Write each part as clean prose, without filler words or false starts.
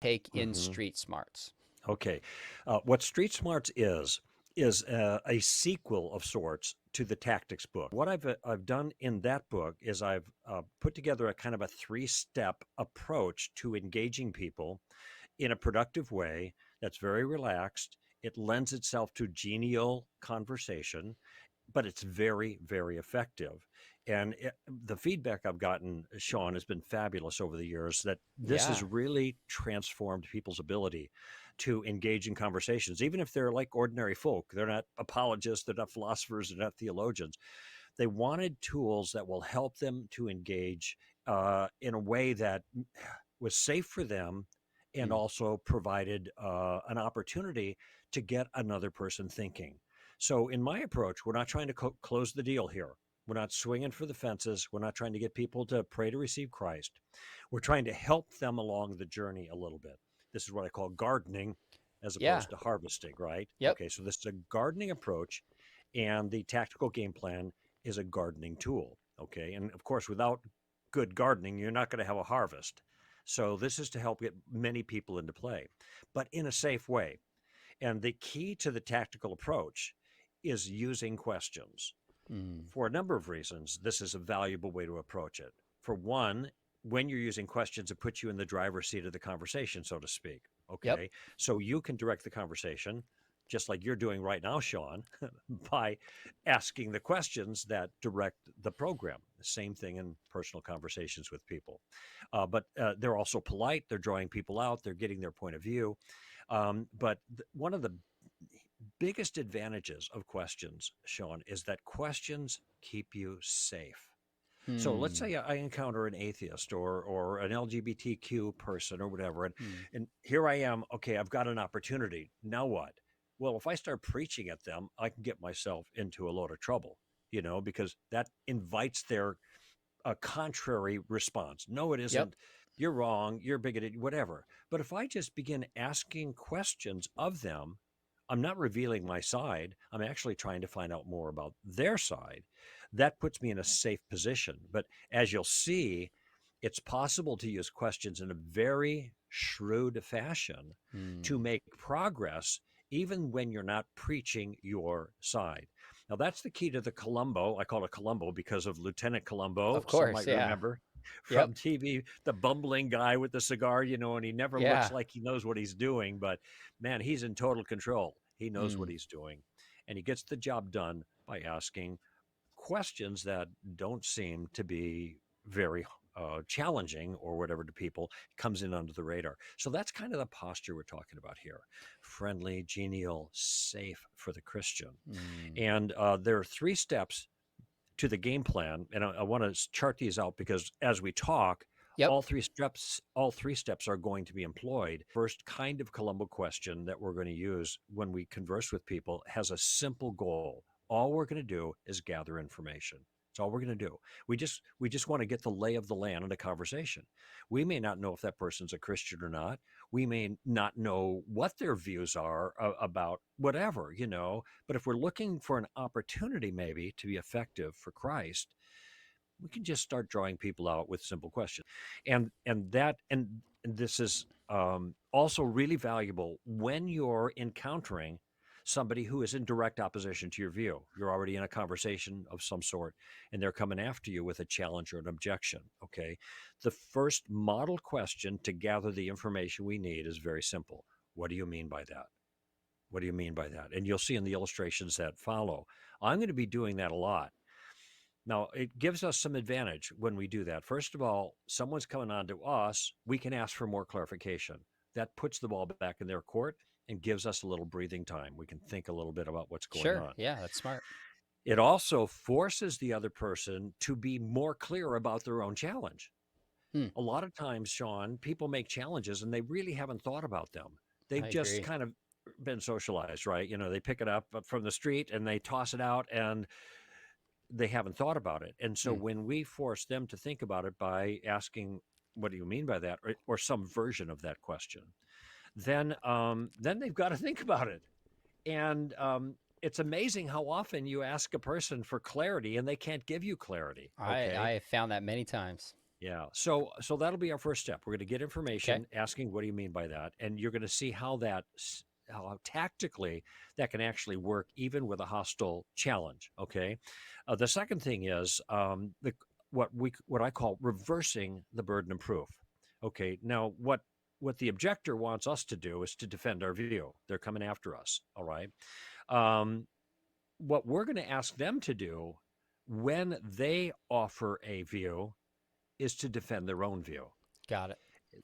take in Hmm. street smarts. Okay. What Street Smarts is a sequel of sorts to the tactics book. What I've done in that book is I've put together a kind of a three-step approach to engaging people in a productive way that's very relaxed. It lends itself to genial conversation, but it's very, very effective. And the feedback I've gotten, Sean, has been fabulous over the years that this has Yeah. really transformed people's ability to engage in conversations, even if they're like ordinary folk. They're not apologists, they're not philosophers, they're not theologians. They wanted tools that will help them to engage in a way that was safe for them and Mm. also provided an opportunity to get another person thinking. So, in my approach, we're not trying to close the deal here. We're not swinging for the fences. We're not trying to get people to pray to receive Christ. We're trying to help them along the journey a little bit. This is what I call gardening as Yeah. opposed to harvesting, right? Yep. Okay, so this is a gardening approach, and the tactical game plan is a gardening tool. Okay, and of course, without good gardening, you're not going to have a harvest. So, this is to help get many people into play, but in a safe way. And the key to the tactical approach is using questions. Mm. For a number of reasons, this is a valuable way to approach it. For one, when you're using questions, it puts you in the driver's seat of the conversation, so to speak. Yep. Okay. So you can direct the conversation, just like you're doing right now, Sean, by asking the questions that direct the program. The same thing in personal conversations with people. But they're also polite, they're drawing people out, they're getting their point of view. But one of the biggest advantages of questions, Sean, is that questions keep you safe. So let's Hmm. say I encounter an atheist or an LGBTQ person or whatever, and Hmm. and here I am. Okay, I've got an opportunity. Now what? Well, if I start preaching at them, I can get myself into a load of trouble, because that invites their contrary response. No, it Yep. isn't. You're wrong. You're bigoted. Whatever. But if I just begin asking questions of them, I'm not revealing my side. I'm actually trying to find out more about their side. That puts me in a safe position. But as you'll see, it's possible to use questions in a very shrewd fashion to Hmm. make progress, even when you're not preaching your side. Now, that's the key to the Columbo. I call it Columbo because of Lieutenant Columbo. Of Some course. might Yeah. remember Yep. from TV, the bumbling guy with the cigar, and he never looks Yeah. like he knows what he's doing, but man, he's in total control. He knows what Mm. he's doing, and he gets the job done by asking questions that don't seem to be very challenging or whatever to people. It comes in under the radar. So that's kind of the posture we're talking about here: friendly, genial, safe for the Christian. Mm. And there are three steps to the game plan, and I want to chart these out because as we talk, Yep. all three steps are going to be employed. First kind of Columbo question that we're going to use when we converse with people has a simple goal. All we're going to do is gather information. That's all we're going to do. We just want to get the lay of the land in a conversation. We may not know if that person's a Christian or not. We may not know what their views are about whatever, but if we're looking for an opportunity maybe to be effective for Christ, we can just start drawing people out with simple questions. And this is also really valuable when you're encountering somebody who is in direct opposition to your view. You're already in a conversation of some sort, and they're coming after you with a challenge or an objection. Okay. The first model question to gather the information we need is very simple. What do you mean by that? What do you mean by that? And you'll see in the illustrations that follow. I'm going to be doing that a lot. Now, it gives us some advantage when we do that. First of all, someone's coming on to us, we can ask for more clarification. That puts the ball back in their court and gives us a little breathing time. We can think a little bit about what's going Sure. on. Yeah. That's smart. It also forces the other person to be more clear about their own challenge. Hmm. A lot of times, Sean, people make challenges and they really haven't thought about them. They've I just agree. kind of been socialized, right? They pick it up from the street and they toss it out and they haven't thought about it. And so Hmm. when we force them to think about it by asking, what do you mean by that? Or some version of that question, then they've got to think about it. And it's amazing how often you ask a person for clarity and they can't give you clarity. I Okay. have found that many times. Yeah. So that'll be our first step. We're going to get Okay. information asking what do you mean by that, and you're going to see how how tactically that can actually work even with a hostile challenge. Okay. The second thing is the what I call reversing the burden of proof. Okay. Now what the objector wants us to do is to defend our view. They're coming after us. All right. Um, what we're going to ask them to do when they offer a view is to defend their own view. Got it.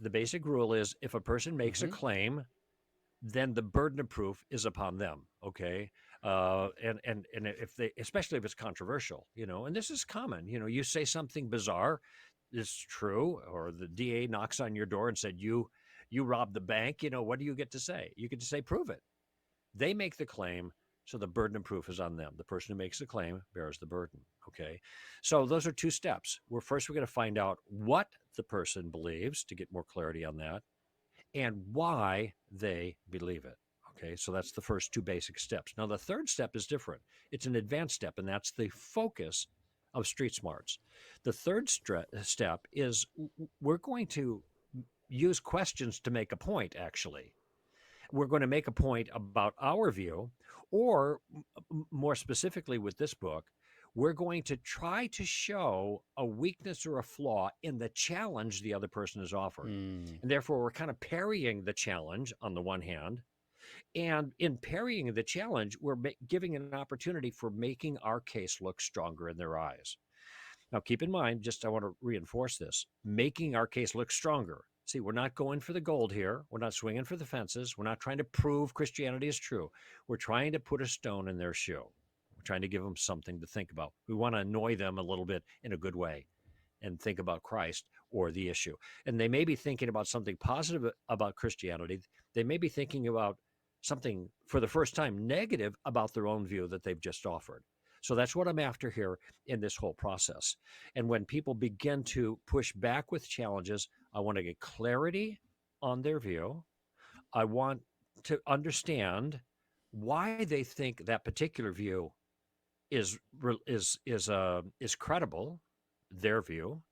The basic rule is if a person makes a Hmm. claim, then the burden of proof is upon them. Okay, and if they, especially if it's controversial, and this is common. You say something bizarre is true, or the DA knocks on your door and said you robbed the bank. What do you get to say? You get to say prove it. They make the claim, so the burden of proof is on them. The person who makes the claim bears the burden. Okay. So those are two steps. We're going to find out what the person believes to get more clarity on that and why they believe it. Okay. So that's the first two basic steps. Now, the third step is different. It's an advanced step, and that's the focus of street smarts. The third step is we're going to use questions to make a point, actually. We're going to make a point about our view, or more specifically with this book, we're going to try to show a weakness or a flaw in the challenge the other person has offered. Mm, And therefore, we're kind of parrying the challenge on the one hand. And in parrying the challenge, we're giving an opportunity for making our case look stronger in their eyes. Now, keep in mind, just I want to reinforce this, making our case look stronger. See, we're not going for the gold here. We're not swinging for the fences. We're not trying to prove Christianity is true. We're trying to put a stone in their shoe. We're trying to give them something to think about. We want to annoy them a little bit in a good way and think about Christ or the issue. And they may be thinking about something positive about Christianity. They may be thinking about something for the first time negative about their own view that they've just offered. So that's what I'm after here in this whole process. And when people begin to push back with challenges, I want to get clarity on their view. I want to understand why they think that particular view is credible, their view.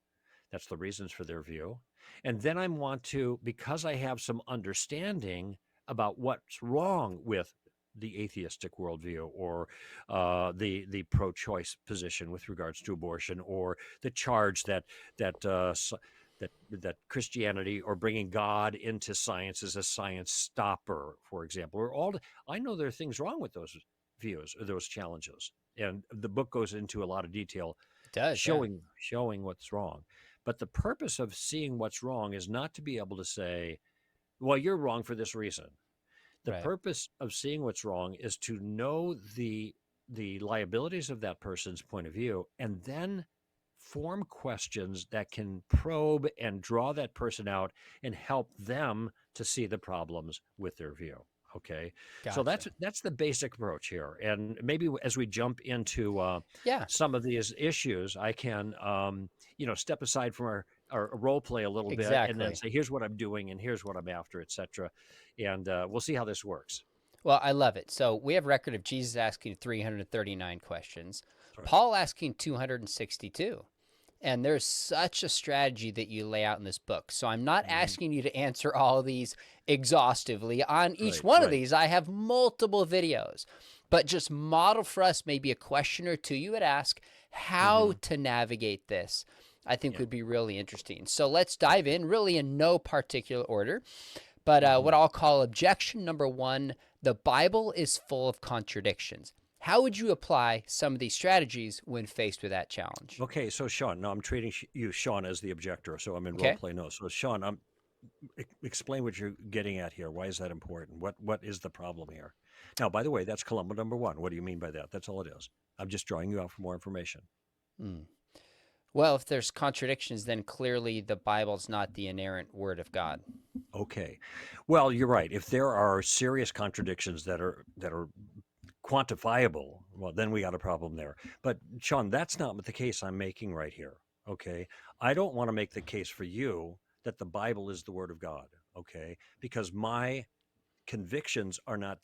That's the reasons for their view. And then I want to, because I have some understanding about what's wrong with the atheistic worldview, or the pro-choice position with regards to abortion, or the charge that that Christianity or bringing God into science is a science stopper, for example. Or I know there are things wrong with those views or those challenges, and the book goes into a lot of detail it does. Yeah. showing what's wrong. But the purpose of seeing what's wrong is not to be able to say, well, you're wrong for this reason. The Right. purpose of seeing what's wrong is to know the liabilities of that person's point of view, and then form questions that can probe and draw that person out and help them to see the problems with their view. Okay, so Gotcha. that's the basic approach here. And maybe as we jump into Yeah. some of these issues, I can step aside from our role play a little bit and then Exactly. say, here's what I'm doing and here's what I'm after, etc. And we'll see how this works. Well, I love it. So we have record of Jesus asking 339 questions, All right. Paul asking 262. And there's such a strategy that you lay out in this book. So I'm not Mhm. asking you to answer all of these exhaustively. On each Right, one of right. these, I have multiple videos. But just model for us maybe a question or two you would ask how Hmm. to navigate this. I think Yeah. would be really interesting. So let's dive in, really in no particular order. But what Hmm. I'll call objection number one, the Bible is full of contradictions. How would you apply some of these strategies when faced with that challenge? Okay, so Sean, now I'm treating you, Sean, as the objector, so I'm in role Okay. play no. So Sean, explain what you're getting at here. Why is that important? What is the problem here? Now, by the way, that's Columbo number one. What do you mean by that? That's all it is. I'm just drawing you out for more information. Hmm. Well, if there's contradictions, then clearly the Bible's not the inerrant word of God. Okay. Well, you're right. If there are serious contradictions that are quantifiable, well, then we got a problem there. But Sean, that's not the case I'm making right here. Okay. I don't want to make the case for you that the Bible is the word of God. Okay. Because my convictions are not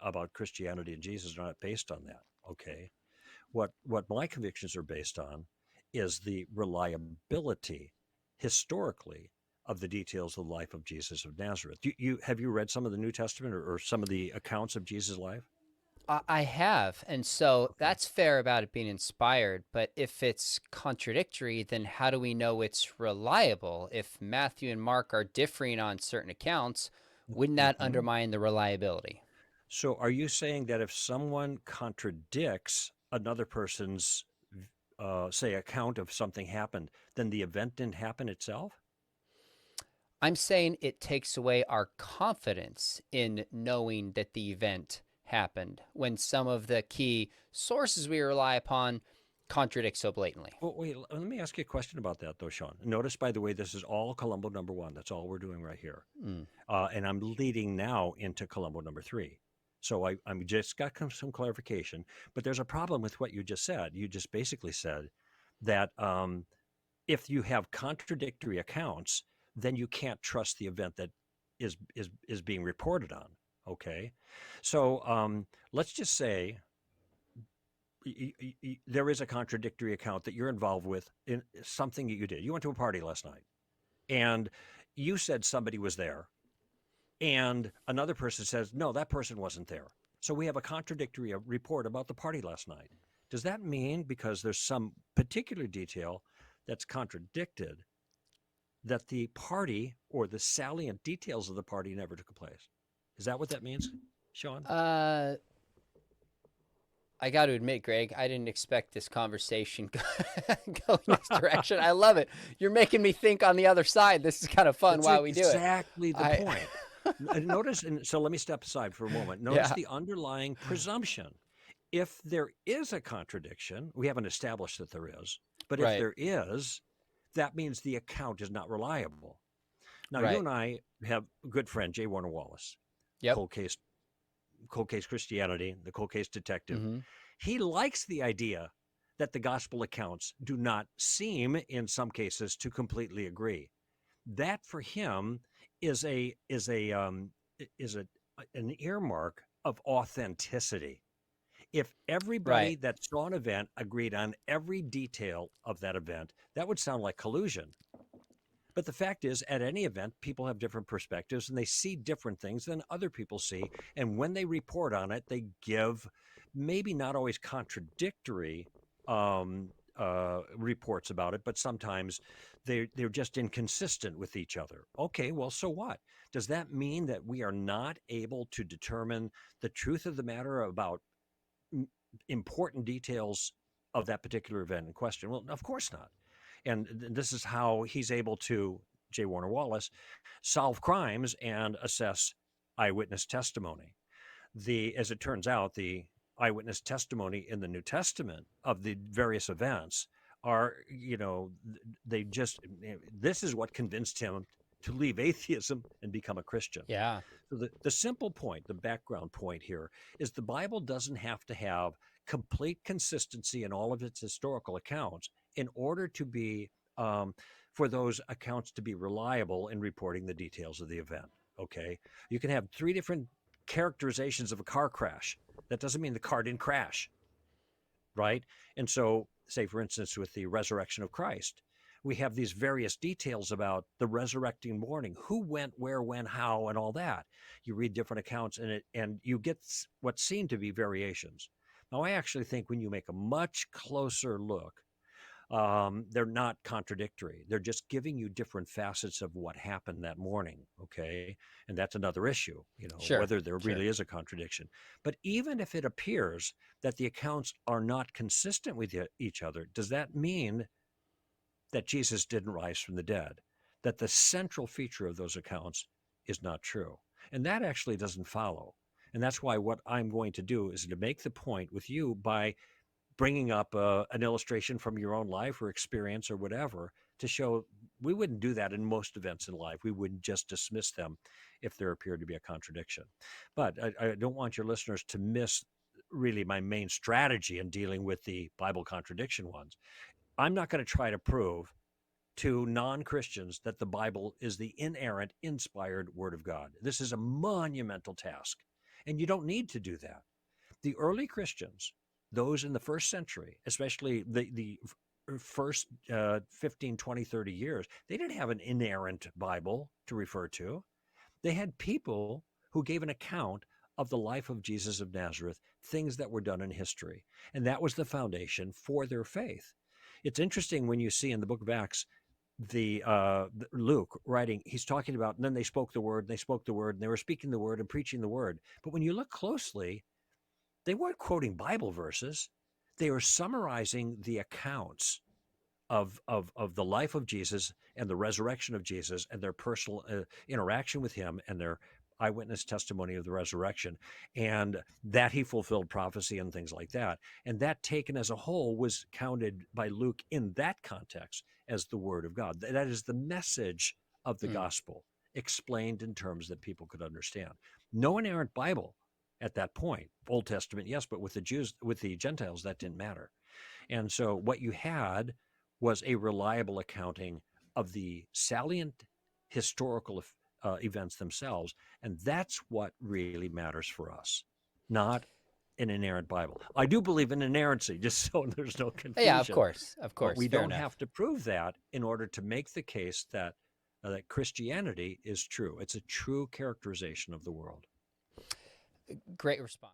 about Christianity and Jesus are not based on that. Okay. What my convictions are based on is the reliability historically of the details of the life of Jesus of Nazareth. Have you read some of the New Testament, or some of the accounts of Jesus' life? I have, and so Okay. that's fair about it being inspired. But if it's contradictory, then how do we know it's reliable? If Matthew and Mark are differing on certain accounts, wouldn't that Hmm. undermine the reliability? So, are you saying that if someone contradicts another person's, say, account of something happened, then the event didn't happen itself? I'm saying it takes away our confidence in knowing that the event happened when some of the key sources we rely upon contradict so blatantly. Well, wait, let me ask you a question about that, though, Sean. Notice, by the way, this is all Columbo number one. That's all we're doing right here. Mm. And I'm leading now into Columbo number three. So I'm just got some clarification, but there's a problem with what you just said. You just basically said that if you have contradictory accounts, then you can't trust the event that is being reported on. Okay, so let's just say there is a contradictory account that you're involved with in something that you did. You went to a party last night, and you said somebody was there, and another person says, no, that person wasn't there. So we have a contradictory report about the party last night. Does that mean because there's some particular detail that's contradicted that the party or the salient details of the party never took place? Is that what that means, Sean? Uh, I got to admit, Greg, I didn't expect this conversation going this direction. I love it. You're making me think on the other side. This is kind of fun That's while we do it. exactly the I, point. Notice, and so let me step aside for a moment. Notice yeah, the underlying presumption. If there is a contradiction, we haven't established that there is, but if right, there is, that means the account is not reliable. Now, you right. and I have a good friend, J. Warner Wallace, Yep. cold case, cold case Christianity, the cold case detective. Mm-hmm. He likes the idea that the gospel accounts do not seem, in some cases, to completely agree. That for him is is a an earmark of authenticity. If everybody Right. that saw an event agreed on every detail of that event, that would sound like collusion. But the fact is, at any event, people have different perspectives and they see different things than other people see. And when they report on it, they give maybe not always contradictory reports about it, but sometimes they're just inconsistent with each other. Okay, well, so what? Does that mean that we are not able to determine the truth of the matter about important details of that particular event in question? Well, of course not. And this is how he's able to, J. Warner Wallace, solve crimes and assess eyewitness testimony. As it turns out, the eyewitness testimony in the New Testament of the various events are, they just, this is what convinced him to leave atheism and become a Christian. Yeah. So the simple point, the background point here is the Bible doesn't have to have complete consistency in all of its historical accounts in order to be, for those accounts to be reliable in reporting the details of the event. Okay. You can have three different characterizations of a car crash. That doesn't mean the car didn't crash, right? And so, say, for instance, with the resurrection of Christ, we have these various details about the resurrecting morning, who went where, when, how, and all that. You read different accounts in it, and you get what seem to be variations. Now, I actually think when you make a much closer look, they're not contradictory. They're just giving you different facets of what happened that morning. Okay. And that's another issue, Sure. whether there Sure. really is a contradiction. But even if it appears that the accounts are not consistent with each other, does that mean that Jesus didn't rise from the dead? That the central feature of those accounts is not true? And that actually doesn't follow. And that's why what I'm going to do is to make the point with you by bringing up an illustration from your own life or experience or whatever to show we wouldn't do that in most events in life. We wouldn't just dismiss them if there appeared to be a contradiction. But I don't want your listeners to miss really my main strategy in dealing with the Bible contradiction ones. I'm not going to try to prove to non Christians that the Bible is the inerrant, inspired Word of God. This is a monumental task, and you don't need to do that. The early Christians, those in the first century, especially the first 15, 20, 30 years, they didn't have an inerrant Bible to refer to. They had people who gave an account of the life of Jesus of Nazareth, things that were done in history. And that was the foundation for their faith. It's interesting when you see in the book of Acts, Luke writing, he's talking about, and then they spoke the word, and they spoke the word, and they were speaking the word and preaching the word. But when you look closely, they weren't quoting Bible verses. They were summarizing the accounts of the life of Jesus and the resurrection of Jesus and their personal interaction with him and their eyewitness testimony of the resurrection, and that he fulfilled prophecy and things like that. And that taken as a whole was counted by Luke in that context as the word of God. That is the message of the Mm. gospel explained in terms that people could understand. No inerrant Bible at that point. Old Testament, yes, but with the Jews, with the Gentiles, that didn't matter. And so what you had was a reliable accounting of the salient historical events themselves. And that's what really matters for us, not an inerrant Bible. I do believe in inerrancy, just so there's no Yeah, confusion, of but course, we fair don't enough. have to prove that in order to make the case that that Christianity is true. It's a true characterization of the world. Great response.